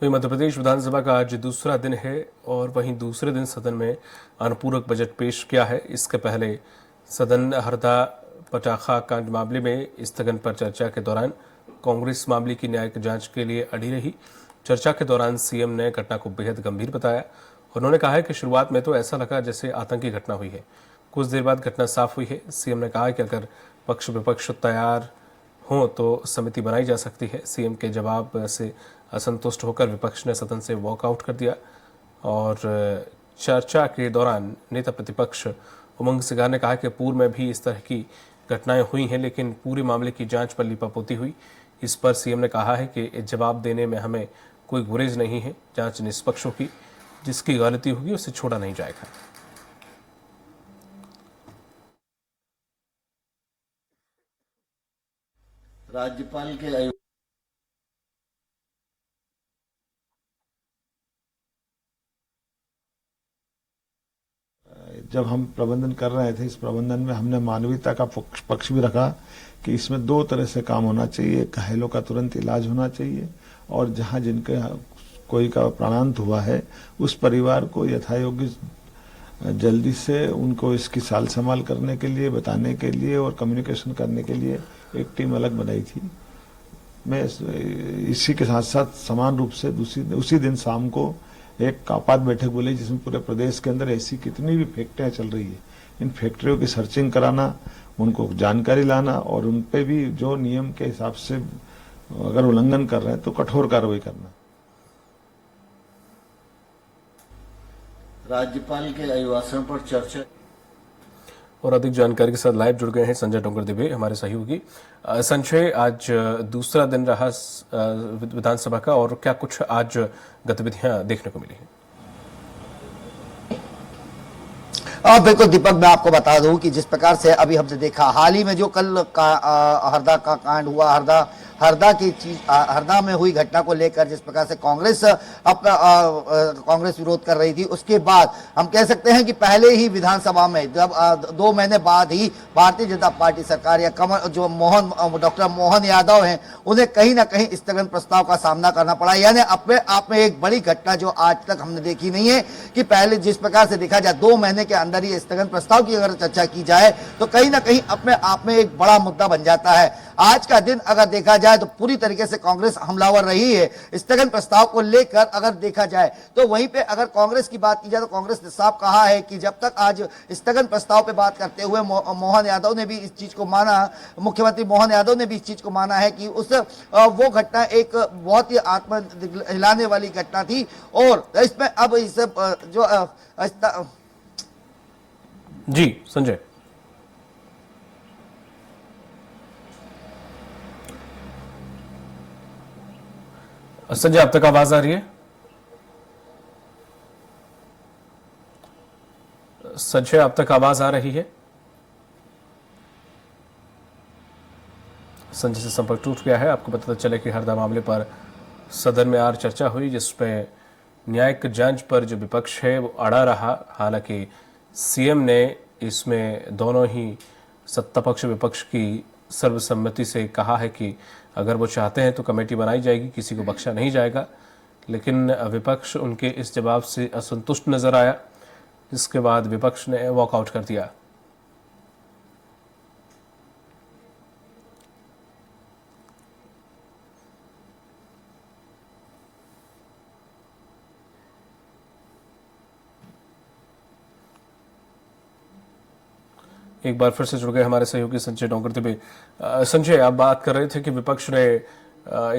वहीं मध्य प्रदेश विधानसभा का आज दूसरा दिन है और वहीं दूसरे दिन सदन में अनुपूरक बजट पेश किया है। इसके पहले सदन हरदा पटाखा कांड मामले में स्थगन पर चर्चा के दौरान कांग्रेस मामले की न्यायिक जांच के लिए अड़ी रही। चर्चा के दौरान सीएम ने घटना को बेहद गंभीर बताया। उन्होंने कहा है कि शुरुआत में तो ऐसा लगा जैसे आतंकी घटना हुई है, कुछ देर बाद घटना साफ हुई है। सीएम ने कहा कि अगर पक्ष विपक्ष तैयार हो तो समिति बनाई जा सकती है। सीएम के जवाब से असंतुष्ट होकर विपक्ष ने सदन से वॉकआउट कर दिया और चर्चा के दौरान नेता प्रतिपक्ष उमंग सिंगार ने कहा कि पूर्व में भी इस तरह की घटनाएं हुई हैं, लेकिन पूरे मामले की जांच पर लीपापोती हुई। इस पर सीएम ने कहा है कि जवाब देने में हमें कोई गुरेज नहीं है, जांच निष्पक्ष होगी, जिसकी गलती होगी उसे छोड़ा नहीं जाएगा। राज्यपाल के जब हम प्रबंधन कर रहे थे, इस प्रबंधन में हमने मानवीयता का पक्ष भी रखा कि इसमें दो तरह से काम होना चाहिए। घायलों का तुरंत इलाज होना चाहिए और जहां जिनके कोई का प्राणांत हुआ है उस परिवार को यथायोग्य जल्दी से उनको इसकी साल संभाल करने के लिए, बताने के लिए और कम्युनिकेशन करने के लिए एक टीम अलग बनाई थी। मैं इसी के साथ साथ समान रूप से उसी दिन शाम को एक आपात बैठक बुलाई जिसमें पूरे प्रदेश के अंदर ऐसी कितनी भी फैक्ट्रियां चल रही है, इन फैक्ट्रियों की सर्चिंग कराना, उनको जानकारी लाना और उन पे भी जो नियम के हिसाब से अगर उल्लंघन कर रहे हैं तो कठोर कार्रवाई करना। राज्यपाल के अभिभाषण पर चर्चा और अधिक जानकारी के साथ लाइव जुड़ गए हैं संजय टोंकर दिबे, हमारे सहयोगी। संजय, आज दूसरा दिन रहा विधानसभा का और क्या कुछ आज गतिविधियां देखने को मिली हैं? बिल्कुल दीपक, मैं आपको बता दूं कि जिस प्रकार से अभी हमने देखा हाल ही में जो कल हरदा का कांड हुआ, हरदा में हुई घटना को लेकर जिस प्रकार से कांग्रेस अपना कांग्रेस विरोध कर रही थी, उसके बाद हम कह सकते हैं कि पहले ही विधानसभा में जब 2 महीने बाद ही भारतीय जनता पार्टी सरकार या डॉक्टर मोहन यादव हैं, उन्हें कहीं ना कहीं स्थगन प्रस्ताव का सामना करना पड़ा। यानी अपने आप में एक बड़ी घटना जो आज तक हमने देखी नहीं है कि पहले जिस प्रकार से देखा जाए 2 महीने के अंदर ही स्थगन प्रस्ताव की अगर चर्चा की जाए तो कहीं ना कहीं अपने आप में एक बड़ा मुद्दा बन जाता है। आज का दिन अगर देखा जाए तो पूरी तरीके से कांग्रेस हमलावर रही है स्थगन प्रस्ताव को लेकर। अगर देखा जाए तो वहीं पे अगर कांग्रेस की बात की जाए तो कांग्रेस ने साफ कहा है कि जब तक आज स्थगन प्रस्ताव पे बात करते हुए मोहन यादव ने भी इस चीज को माना, मुख्यमंत्री मोहन यादव ने भी इस चीज को माना है कि वो घटना एक बहुत ही आत्म हिलाने वाली घटना थी और इसमें अब इस जो जी संजय, संजय अब तक आवाज आ रही है? संजय अब तक आवाज आ रही है? संजय से संपर्क टूट गया है। आपको बताते चले कि हरदा मामले पर सदन में आज चर्चा हुई जिसमें न्यायिक जांच पर जो विपक्ष है वो अड़ा रहा। हालांकि सीएम ने इसमें दोनों ही सत्ता पक्ष विपक्ष की सर्वसम्मति से कहा है कि अगर वो चाहते हैं तो कमेटी बनाई जाएगी, किसी को बख्शा नहीं जाएगा। लेकिन विपक्ष उनके इस जवाब से असंतुष्ट नजर आया, जिसके बाद विपक्ष ने वॉकआउट कर दिया। एक बार फिर से जुड़ गए हमारे सहयोगी संजय टोंकर दिबे। संजय, आप बात कर रहे थे कि विपक्ष ने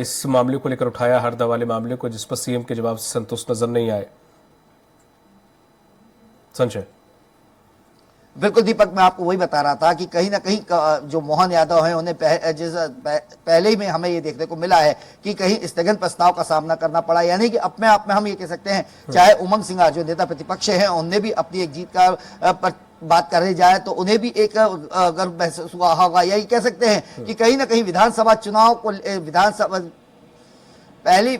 इस मामले को लेकर उठाया, हरदा वाले मामले को, जिस पर सीएम के जवाब से संतुष्ट नजर नहीं आए। संजय, बिल्कुल दीपक, मैं आपको वही बता रहा था कि कहीं ना कहीं जो मोहन यादव हैं उन्हें पहले ही में हमें ये देखने को मिला है कि कहीं स्थगन प्रस्ताव का सामना करना पड़ा। यानी कि अपने आप में हम ये कह सकते हैं, चाहे उमंग सिंगार जो नेता प्रतिपक्ष हैं उन्हें भी अपनी एक जीत का बात करने जाए तो उन्हें भी एक गर्व महसूस हुआ होगा। यही कह सकते हैं कि कहीं ना कहीं विधानसभा चुनाव को विधानसभा पहली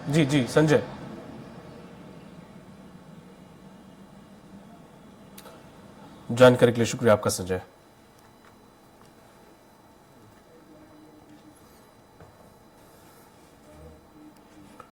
जी जी संजय, जानकारी के लिए शुक्रिया आपका संजय।